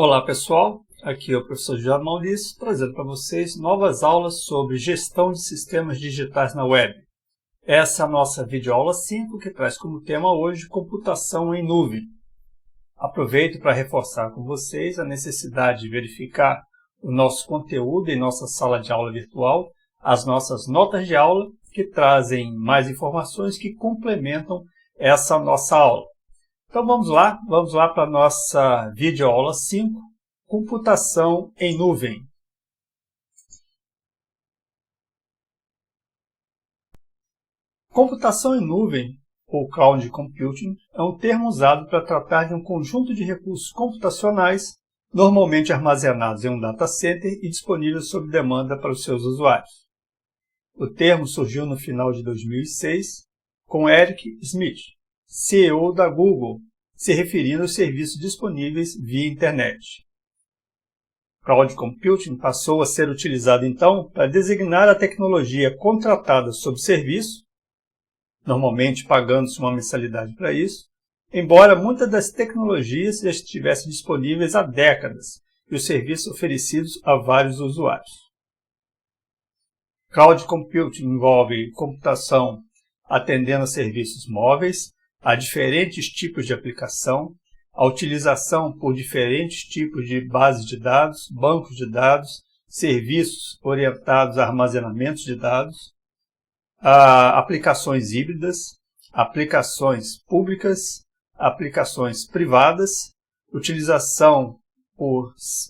Olá pessoal, aqui é o professor Jorge Maurício, trazendo para vocês novas aulas sobre gestão de sistemas digitais na web. Essa é a nossa videoaula 5, que traz como tema hoje computação em nuvem. Aproveito para reforçar com vocês a necessidade de verificar o nosso conteúdo em nossa sala de aula virtual, as nossas notas de aula, que trazem mais informações que complementam essa nossa aula. Então vamos lá para a nossa videoaula 5, computação em nuvem. Computação em nuvem, ou Cloud Computing, é um termo usado para tratar de um conjunto de recursos computacionais, normalmente armazenados em um data center e disponíveis sob demanda para os seus usuários. O termo surgiu no final de 2006, com Eric Schmidt, CEO da Google, se referindo aos serviços disponíveis via internet. Cloud Computing passou a ser utilizado então para designar a tecnologia contratada sob serviço, normalmente pagando-se uma mensalidade para isso, embora muitas das tecnologias já estivessem disponíveis há décadas e os serviços oferecidos a vários usuários. Cloud Computing envolve computação atendendo a serviços móveis, a diferentes tipos de aplicação, a utilização por diferentes tipos de bases de dados, bancos de dados, serviços orientados a armazenamento de dados, a aplicações híbridas, aplicações públicas, aplicações privadas, utilização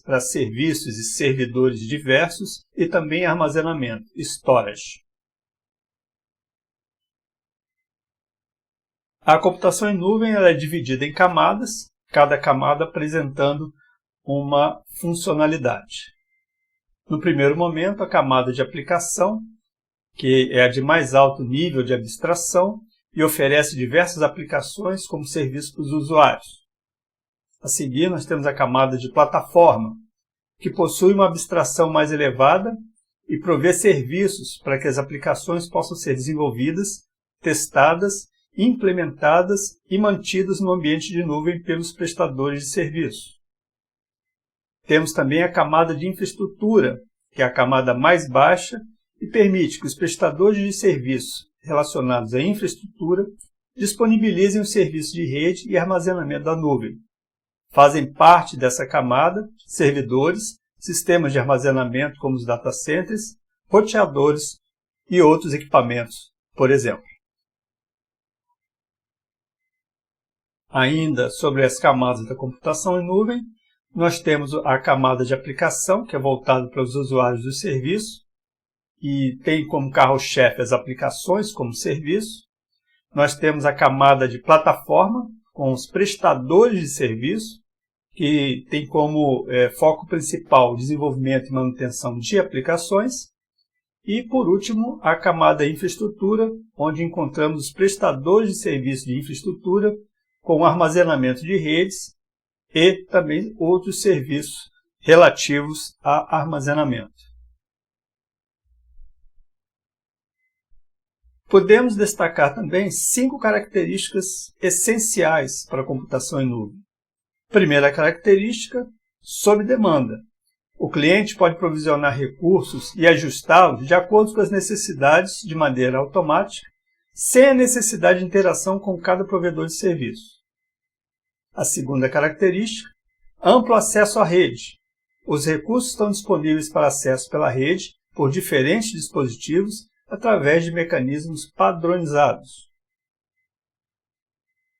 para serviços e servidores diversos e também armazenamento, storage. A computação em nuvem ela é dividida em camadas, cada camada apresentando uma funcionalidade. No primeiro momento, a camada de aplicação, que é a de mais alto nível de abstração e oferece diversas aplicações como serviço para os usuários. A seguir, nós temos a camada de plataforma, que possui uma abstração mais elevada e provê serviços para que as aplicações possam ser desenvolvidas, testadas, implementadas e mantidas no ambiente de nuvem pelos prestadores de serviço. Temos também a camada de infraestrutura, que é a camada mais baixa e permite que os prestadores de serviço relacionados à infraestrutura disponibilizem os serviços de rede e armazenamento da nuvem. Fazem parte dessa camada servidores, sistemas de armazenamento como os data centers, roteadores e outros equipamentos, por exemplo. Ainda sobre as camadas da computação em nuvem, nós temos a camada de aplicação, que é voltada para os usuários do serviço, e tem como carro-chefe as aplicações como serviço. Nós temos a camada de plataforma, com os prestadores de serviço, que tem como foco principal o desenvolvimento e manutenção de aplicações. E, por último, a camada infraestrutura, onde encontramos os prestadores de serviço de infraestrutura, com armazenamento de redes e também outros serviços relativos a armazenamento. Podemos destacar também 5 características essenciais para a computação em nuvem. Primeira característica, sob demanda. O cliente pode provisionar recursos e ajustá-los de acordo com as necessidades de maneira automática, sem a necessidade de interação com cada provedor de serviço. A segunda característica, amplo acesso à rede. Os recursos estão disponíveis para acesso pela rede por diferentes dispositivos através de mecanismos padronizados.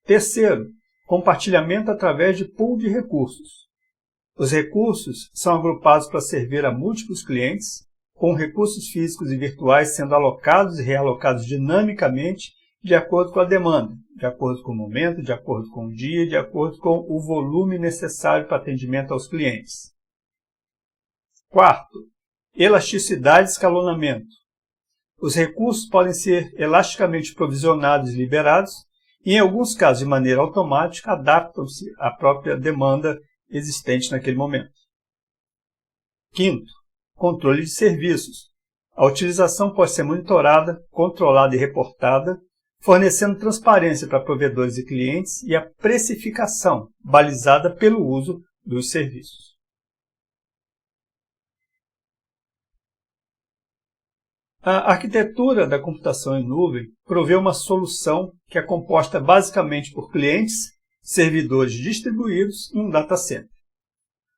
Terceiro, compartilhamento através de pool de recursos. Os recursos são agrupados para servir a múltiplos clientes, com recursos físicos e virtuais sendo alocados e realocados dinamicamente de acordo com a demanda, de acordo com o momento, de acordo com o dia, de acordo com o volume necessário para atendimento aos clientes. Quarto, elasticidade e escalonamento. Os recursos podem ser elasticamente provisionados e liberados e, em alguns casos, de maneira automática, adaptam-se à própria demanda existente naquele momento. Quinto, controle de serviços. A utilização pode ser monitorada, controlada e reportada, fornecendo transparência para provedores e clientes e a precificação, balizada pelo uso dos serviços. A arquitetura da computação em nuvem provê uma solução que é composta basicamente por clientes, servidores distribuídos e um data center.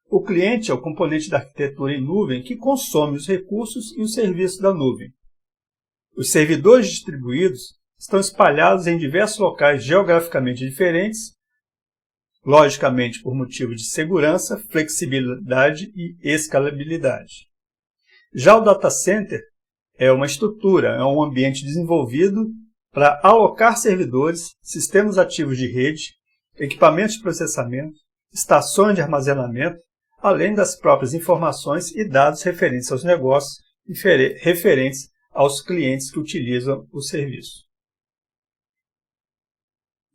O cliente é o componente da arquitetura em nuvem que consome os recursos e os serviços da nuvem. Os servidores distribuídos estão espalhados em diversos locais geograficamente diferentes, logicamente por motivo de segurança, flexibilidade e escalabilidade. Já o data center é uma estrutura, é um ambiente desenvolvido para alocar servidores, sistemas ativos de rede, equipamentos de processamento, estações de armazenamento, além das próprias informações e dados referentes aos negócios e referentes aos clientes que utilizam o serviço.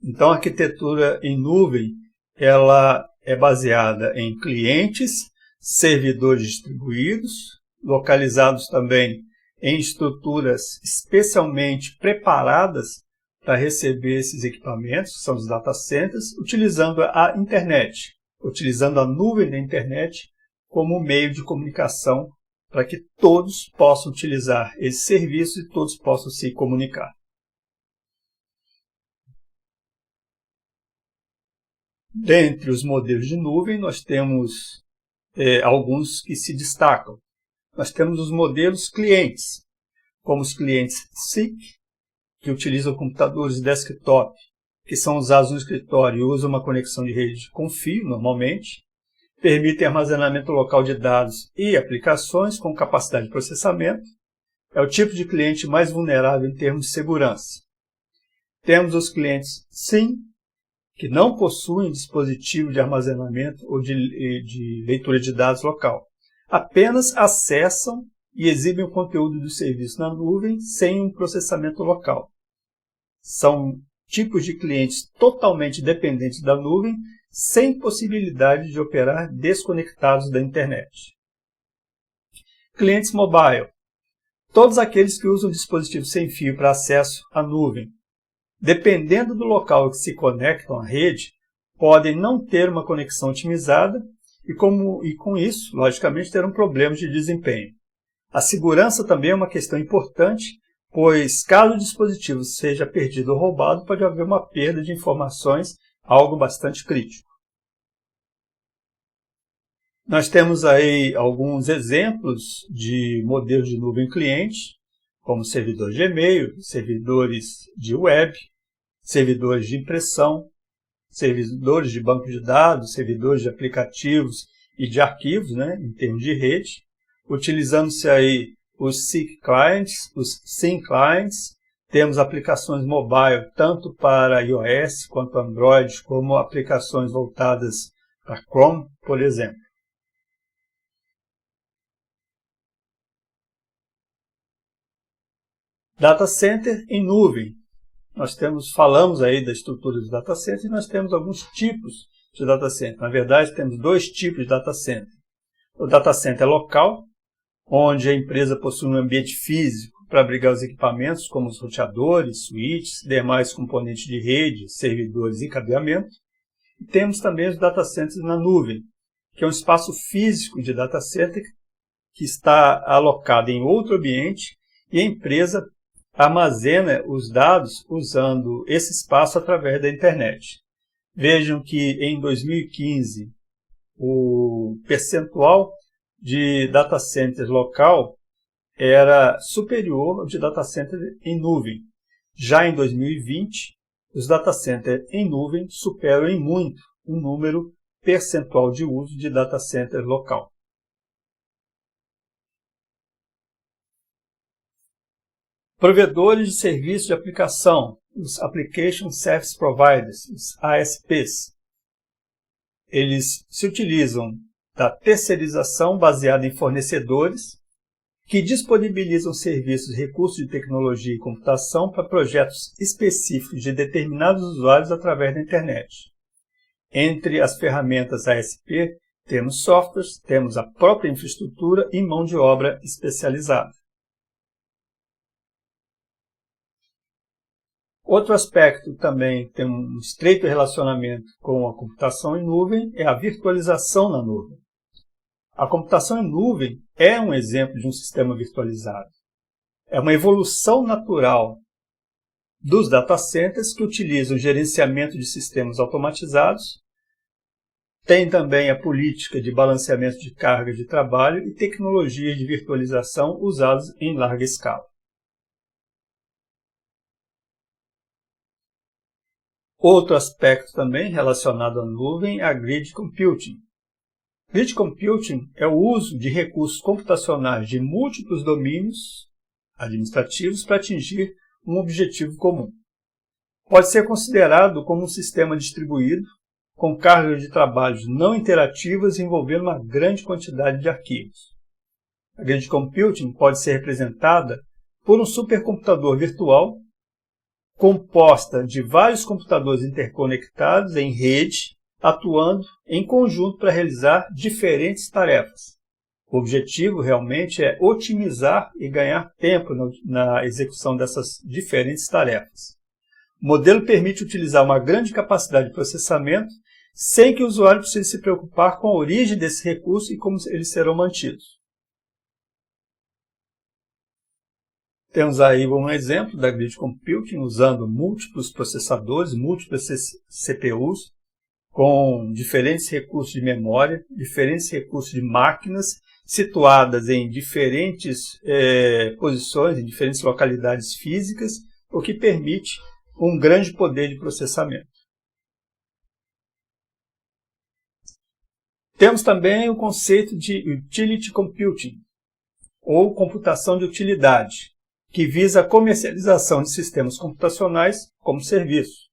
Então, a arquitetura em nuvem ela é baseada em clientes, servidores distribuídos, localizados também em estruturas especialmente preparadas para receber esses equipamentos, que são os data centers, utilizando a internet, utilizando a nuvem da internet como meio de comunicação para que todos possam utilizar esse serviço e todos possam se comunicar. Dentre os modelos de nuvem, nós temos alguns que se destacam. Nós temos os modelos clientes, como os clientes SIC, que utilizam computadores de desktop, que são usados no escritório e usam uma conexão de rede com fio, normalmente, permitem armazenamento local de dados e aplicações com capacidade de processamento. É o tipo de cliente mais vulnerável em termos de segurança. Temos os clientes SIM, que não possuem dispositivo de armazenamento ou de leitura de dados local. Apenas acessam e exibem o conteúdo do serviço na nuvem sem um processamento local. São tipos de clientes totalmente dependentes da nuvem, sem possibilidade de operar desconectados da internet. Clientes mobile. Todos aqueles que usam dispositivos sem fio para acesso à nuvem. Dependendo do local que se conectam à rede, podem não ter uma conexão otimizada e com isso, logicamente, terão problemas de desempenho. A segurança também é uma questão importante, pois caso o dispositivo seja perdido ou roubado, pode haver uma perda de informações, algo bastante crítico. Nós temos aí alguns exemplos de modelos de nuvem cliente, como servidores de e-mail, servidores de web, servidores de impressão, servidores de banco de dados, servidores de aplicativos e de arquivos, em termos de rede, utilizando-se aí os SIC clients, os SIM clients, temos aplicações mobile tanto para iOS quanto Android, como aplicações voltadas para Chrome, por exemplo. Data center em nuvem. Falamos aí da estrutura de data center e nós temos alguns tipos de data center. Na verdade, temos dois tipos de data center. O data center local, onde a empresa possui um ambiente físico para abrigar os equipamentos, como os roteadores, switches, demais componentes de rede, servidores e cabeamento. E temos também os data centers na nuvem, que é um espaço físico de data center que está alocado em outro ambiente e a empresa armazena os dados usando esse espaço através da internet. Vejam que em 2015 o percentual de data center local era superior ao de data center em nuvem. Já em 2020, os data centers em nuvem superam em muito o número percentual de uso de data center local. Provedores de serviços de aplicação, os Application Service Providers, os ASPs. Eles se utilizam da terceirização baseada em fornecedores que disponibilizam serviços e recursos de tecnologia e computação para projetos específicos de determinados usuários através da internet. Entre as ferramentas ASP, temos softwares, temos a própria infraestrutura e mão de obra especializada. Outro aspecto também tem um estreito relacionamento com a computação em nuvem é a virtualização na nuvem. A computação em nuvem é um exemplo de um sistema virtualizado. É uma evolução natural dos data centers que utilizam o gerenciamento de sistemas automatizados. Tem também a política de balanceamento de carga de trabalho e tecnologias de virtualização usadas em larga escala. Outro aspecto também relacionado à nuvem é a Grid Computing. Grid Computing é o uso de recursos computacionais de múltiplos domínios administrativos para atingir um objetivo comum. Pode ser considerado como um sistema distribuído, com cargas de trabalhos não interativas envolvendo uma grande quantidade de arquivos. A Grid Computing pode ser representada por um supercomputador virtual composta de vários computadores interconectados em rede, atuando em conjunto para realizar diferentes tarefas. O objetivo realmente é otimizar e ganhar tempo na execução dessas diferentes tarefas. O modelo permite utilizar uma grande capacidade de processamento sem que o usuário precise se preocupar com a origem desse recurso e como eles serão mantidos. Temos aí um exemplo da Grid Computing usando múltiplos processadores, múltiplas CPUs, com diferentes recursos de memória, diferentes recursos de máquinas, situadas em diferentes posições, em diferentes localidades físicas, o que permite um grande poder de processamento. Temos também o conceito de Utility Computing, ou computação de utilidade, que visa a comercialização de sistemas computacionais como serviço.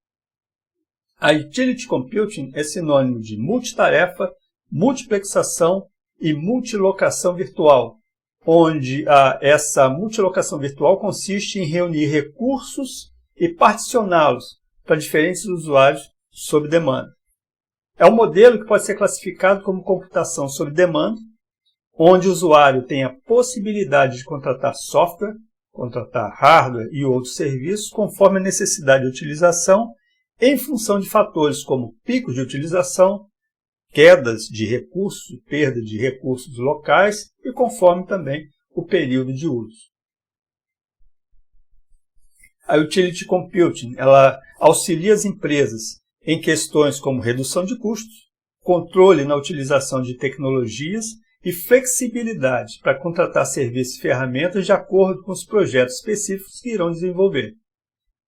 A Utility Computing é sinônimo de multitarefa, multiplexação e multilocação virtual, onde essa multilocação virtual consiste em reunir recursos e particioná-los para diferentes usuários sob demanda. É um modelo que pode ser classificado como computação sob demanda, onde o usuário tem a possibilidade de contratar software, contratar hardware e outros serviços conforme a necessidade de utilização, em função de fatores como picos de utilização, quedas de recursos, perda de recursos locais e conforme também o período de uso. A Utility Computing ela auxilia as empresas em questões como redução de custos, controle na utilização de tecnologias e flexibilidade para contratar serviços e ferramentas de acordo com os projetos específicos que irão desenvolver.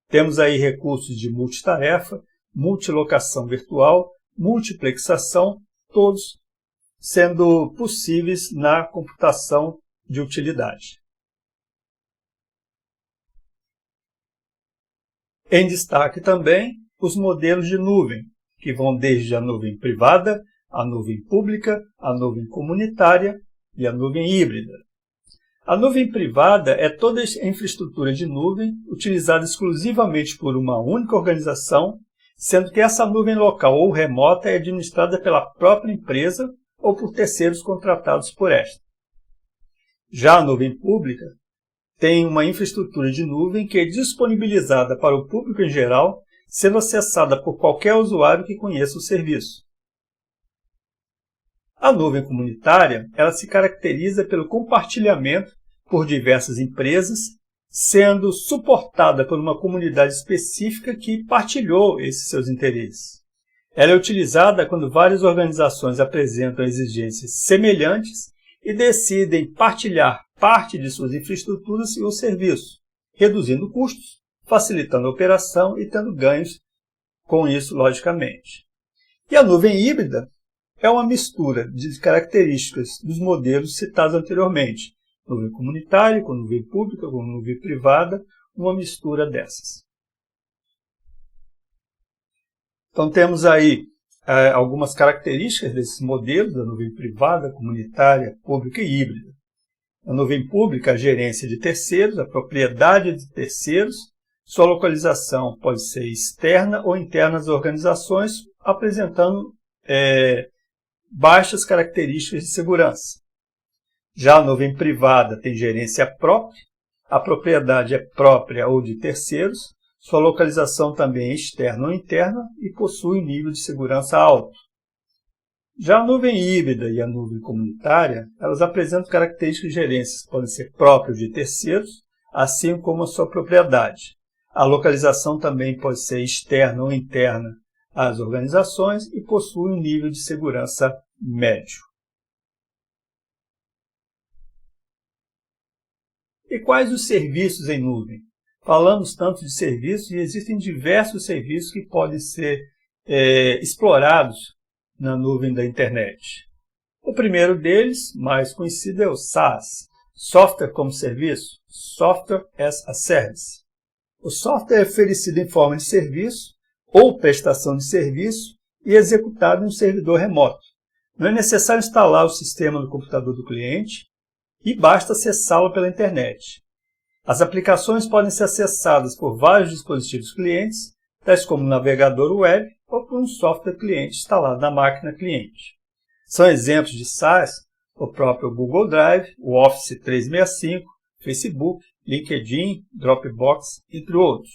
Temos aí recursos de multitarefa, multilocação virtual, multiplexação, todos sendo possíveis na computação de utilidade. Em destaque também os modelos de nuvem, que vão desde a nuvem privada, a nuvem pública, a nuvem comunitária e a nuvem híbrida. A nuvem privada é toda a infraestrutura de nuvem utilizada exclusivamente por uma única organização, sendo que essa nuvem local ou remota é administrada pela própria empresa ou por terceiros contratados por esta. Já a nuvem pública tem uma infraestrutura de nuvem que é disponibilizada para o público em geral, sendo acessada por qualquer usuário que conheça o serviço. A nuvem comunitária ela se caracteriza pelo compartilhamento por diversas empresas, sendo suportada por uma comunidade específica que partilhou esses seus interesses. Ela é utilizada quando várias organizações apresentam exigências semelhantes e decidem partilhar parte de suas infraestruturas e os serviços, reduzindo custos, facilitando a operação e tendo ganhos com isso, logicamente. E a nuvem híbrida é uma mistura de características dos modelos citados anteriormente, nuvem comunitária, com nuvem pública, com nuvem privada, uma mistura dessas. Então temos aí algumas características desses modelos, da nuvem privada, comunitária, pública e híbrida. A nuvem pública, a gerência de terceiros, a propriedade de terceiros, sua localização pode ser externa ou interna às organizações, apresentando baixas características de segurança. Já a nuvem privada tem gerência própria, a propriedade é própria ou de terceiros, Sua localização também é externa ou interna e possui um nível de segurança alto. Já a nuvem híbrida e a nuvem comunitária, elas apresentam características de gerência que podem ser próprias de terceiros, assim como a sua propriedade. A localização também pode ser externa ou interna às organizações e possui um nível de segurança médio. E quais os serviços em nuvem? Falamos tanto de serviços e existem diversos serviços que podem ser explorados na nuvem da internet. O primeiro deles, mais conhecido, é o SaaS, Software como Serviço, Software as a Service. O software é oferecido em forma de serviço ou prestação de serviço e executado em um servidor remoto. Não é necessário instalar o sistema no computador do cliente e basta acessá-lo pela internet. As aplicações podem ser acessadas por vários dispositivos clientes, tais como o navegador web ou por um software cliente instalado na máquina cliente. São exemplos de SaaS o próprio Google Drive, o Office 365, Facebook, LinkedIn, Dropbox, entre outros.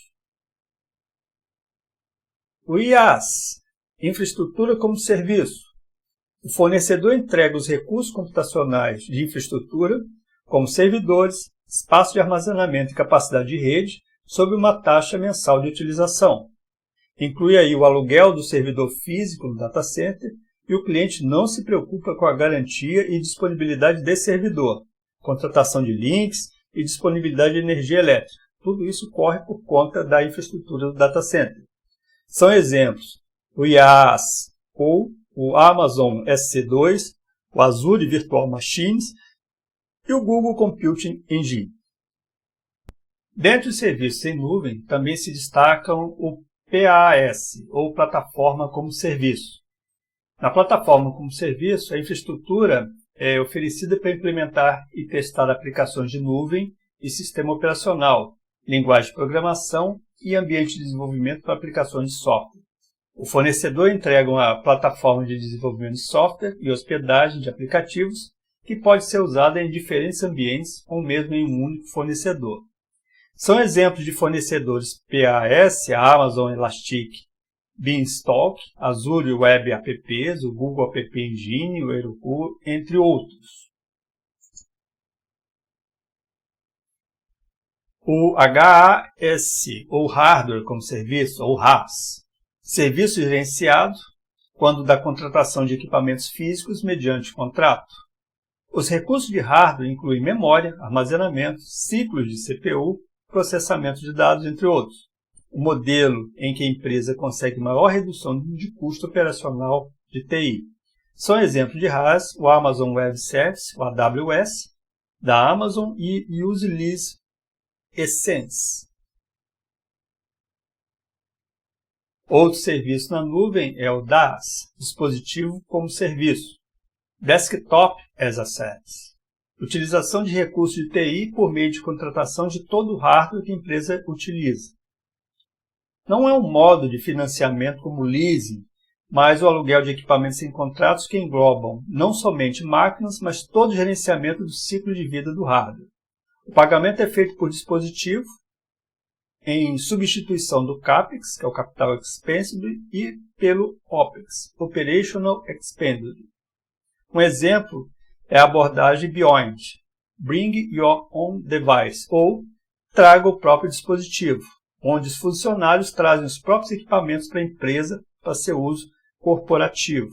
O IaaS, Infraestrutura como Serviço. O fornecedor entrega os recursos computacionais de infraestrutura, como servidores, espaço de armazenamento e capacidade de rede, sob uma taxa mensal de utilização. Inclui aí o aluguel do servidor físico no data center e o cliente não se preocupa com a garantia e disponibilidade desse servidor, contratação de links e disponibilidade de energia elétrica. Tudo isso corre por conta da infraestrutura do data center. São exemplos o IaaS ou o Amazon EC2, o Azure Virtual Machines e o Google Computing Engine. Dentre os serviços em nuvem, também se destacam o PaaS, ou Plataforma como Serviço. Na plataforma como serviço, a infraestrutura é oferecida para implementar e testar aplicações de nuvem e sistema operacional, linguagem de programação e ambiente de desenvolvimento para aplicações de software. O fornecedor entrega uma plataforma de desenvolvimento de software e hospedagem de aplicativos que pode ser usada em diferentes ambientes ou mesmo em um único fornecedor. São exemplos de fornecedores PaaS, a Amazon Elastic Beanstalk, Azure Web Apps, o Google App Engine, o Heroku, entre outros. O HaaS, ou Hardware como Serviço, ou HaaS, serviço gerenciado quando da contratação de equipamentos físicos mediante contrato. Os recursos de hardware incluem memória, armazenamento, ciclos de CPU, processamento de dados, entre outros. O modelo em que a empresa consegue maior redução de custo operacional de TI. São exemplos de HaaS, o Amazon Web Services, o AWS, da Amazon e o Usabilis Essence. Outro serviço na nuvem é o DaaS, Dispositivo como Serviço, Desktop as a Service. Utilização de recursos de TI por meio de contratação de todo o hardware que a empresa utiliza. Não é um modo de financiamento como o leasing, mas o aluguel de equipamentos em contratos que englobam não somente máquinas, mas todo o gerenciamento do ciclo de vida do hardware. O pagamento é feito por dispositivo, em substituição do CAPEX, que é o Capital Expenditure, e pelo OPEX, Operational Expenditure. Um exemplo é a abordagem Beyond, Bring Your Own Device, ou Traga o próprio dispositivo, onde os funcionários trazem os próprios equipamentos para a empresa para seu uso corporativo.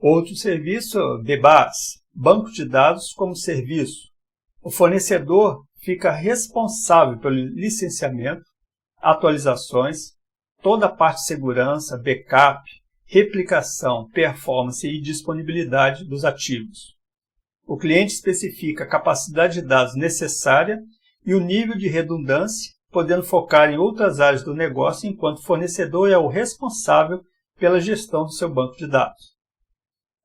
Outro serviço é o DBaaS, Banco de Dados como Serviço. O fornecedor fica responsável pelo licenciamento, atualizações, toda a parte de segurança, backup, replicação, performance e disponibilidade dos ativos. O cliente especifica a capacidade de dados necessária e o nível de redundância, podendo focar em outras áreas do negócio enquanto o fornecedor é o responsável pela gestão do seu banco de dados.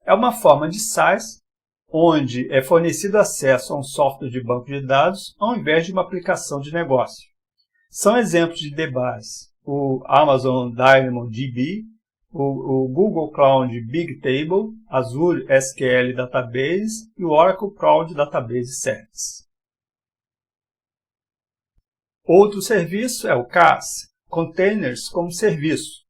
É uma forma de SaaS, onde é fornecido acesso a um software de banco de dados ao invés de uma aplicação de negócio. São exemplos de DBaaS, o Amazon DynamoDB, o Google Cloud Bigtable, Azure SQL Database e o Oracle Cloud Database Service. Outro serviço é o CaaS, Containers como Serviço.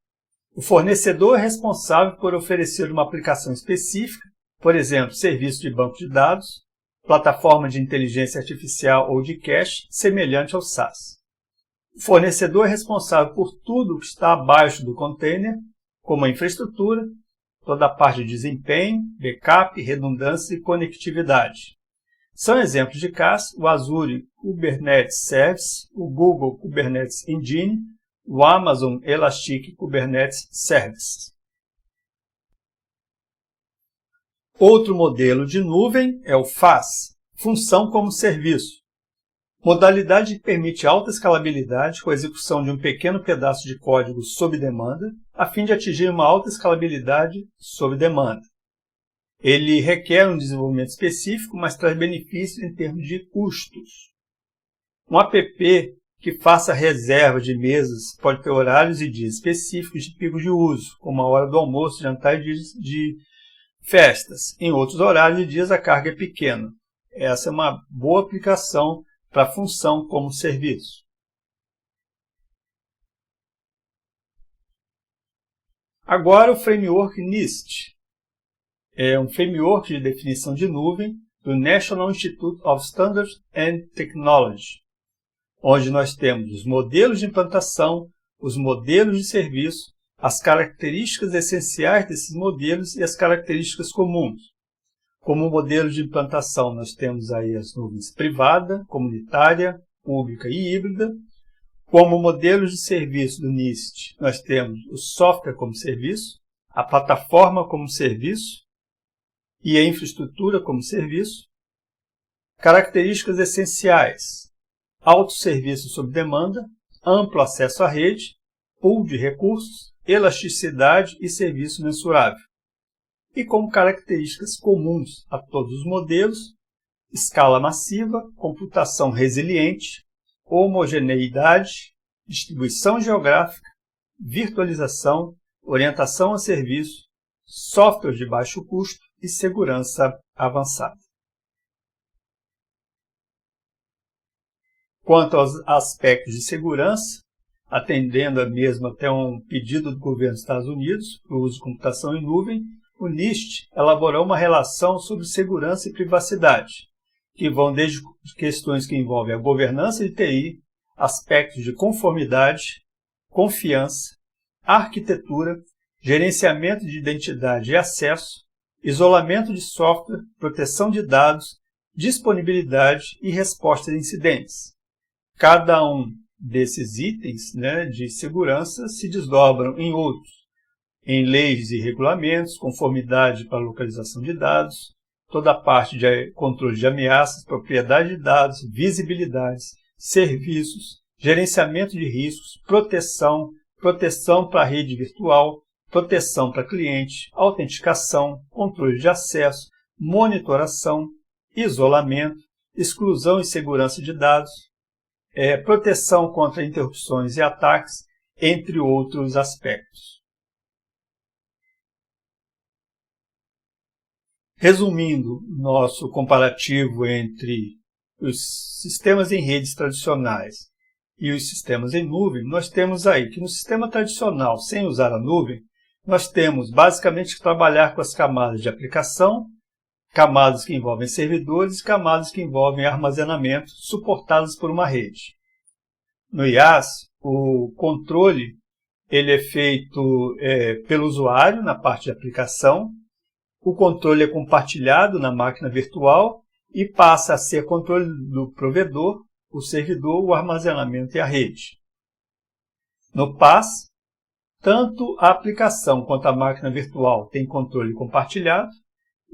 O fornecedor é responsável por oferecer uma aplicação específica, por exemplo, serviço de banco de dados, plataforma de inteligência artificial ou de cache, semelhante ao SaaS. O fornecedor é responsável por tudo que está abaixo do container, como a infraestrutura, toda a parte de desempenho, backup, redundância e conectividade. São exemplos de CaaS o Azure Kubernetes Service, o Google Kubernetes Engine, o Amazon Elastic Kubernetes Service. Outro modelo de nuvem é o FaaS, Função como Serviço. Modalidade que permite alta escalabilidade com a execução de um pequeno pedaço de código sob demanda, a fim de atingir uma alta escalabilidade sob demanda. Ele requer um desenvolvimento específico, mas traz benefícios em termos de custos. Um app que faça reserva de mesas pode ter horários e dias específicos de pico de uso, como a hora do almoço, jantar e dias de festas. Em outros horários e dias a carga é pequena. Essa é uma boa aplicação para a função como serviço. Agora o framework NIST. É um framework de definição de nuvem do National Institute of Standards and Technology, onde nós temos os modelos de implantação, os modelos de serviço, as características essenciais desses modelos e as características comuns. Como modelo de implantação, nós temos aí as nuvens privada, comunitária, pública e híbrida. Como modelos de serviço do NIST, nós temos o software como serviço, a plataforma como serviço e a infraestrutura como serviço. Características essenciais: autosserviço sob demanda, amplo acesso à rede, pool de recursos, elasticidade e serviço mensurável. E como características comuns a todos os modelos: escala massiva, computação resiliente, homogeneidade, distribuição geográfica, virtualização, orientação a serviço, software de baixo custo e segurança avançada. Quanto aos aspectos de segurança, atendendo mesmo até um pedido do governo dos Estados Unidos para o uso de computação em nuvem, o NIST elaborou uma relação sobre segurança e privacidade, que vão desde questões que envolvem a governança de TI, aspectos de conformidade, confiança, arquitetura, gerenciamento de identidade e acesso, isolamento de software, proteção de dados, disponibilidade e resposta a incidentes. Cada um desses itens, de segurança se desdobram em outros, em leis e regulamentos, conformidade para localização de dados, toda a parte de controle de ameaças, propriedade de dados, visibilidades, serviços, gerenciamento de riscos, proteção para a rede virtual, proteção para cliente, autenticação, controle de acesso, monitoração, isolamento, exclusão e segurança de dados, proteção contra interrupções e ataques, entre outros aspectos. Resumindo nosso comparativo entre os sistemas em redes tradicionais e os sistemas em nuvem, nós temos aí que no sistema tradicional, sem usar a nuvem, nós temos basicamente que trabalhar com as camadas de aplicação, camadas que envolvem servidores e camadas que envolvem armazenamento, suportadas por uma rede. No IaaS, o controle ele é feito pelo usuário na parte de aplicação, o controle é compartilhado na máquina virtual e passa a ser controle do provedor, o servidor, o armazenamento e a rede. No PaaS, tanto a aplicação quanto a máquina virtual têm controle compartilhado,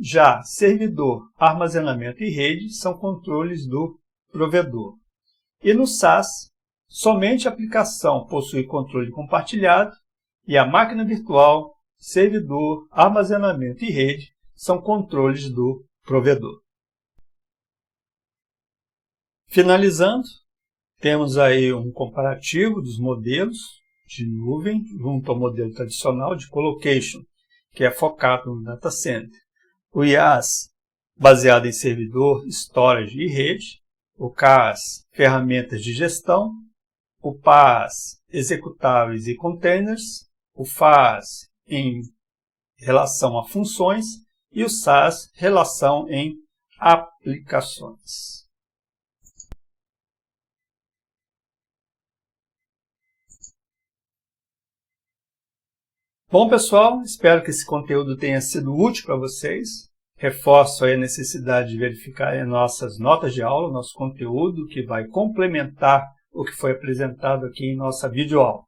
já servidor, armazenamento e rede são controles do provedor. E no SaaS, somente a aplicação possui controle compartilhado e a máquina virtual, servidor, armazenamento e rede são controles do provedor. Finalizando, temos aí um comparativo dos modelos de nuvem junto ao modelo tradicional de colocation, que é focado no data center. O IaaS, baseado em servidor, storage e rede. O CaaS, ferramentas de gestão. o PaaS executáveis e containers, o FaaS em relação a funções e o SaaS relação em aplicações. Bom, pessoal, espero que esse conteúdo tenha sido útil para vocês. Reforço aí a necessidade de verificar as nossas notas de aula, nosso conteúdo, que vai complementar o que foi apresentado aqui em nossa videoaula.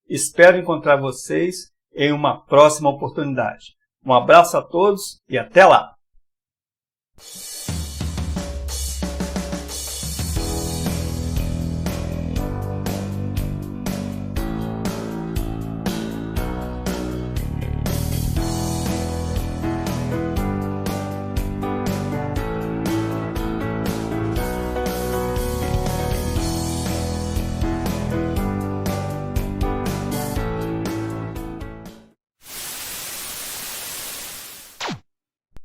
Espero encontrar vocês em uma próxima oportunidade. Um abraço a todos e até lá!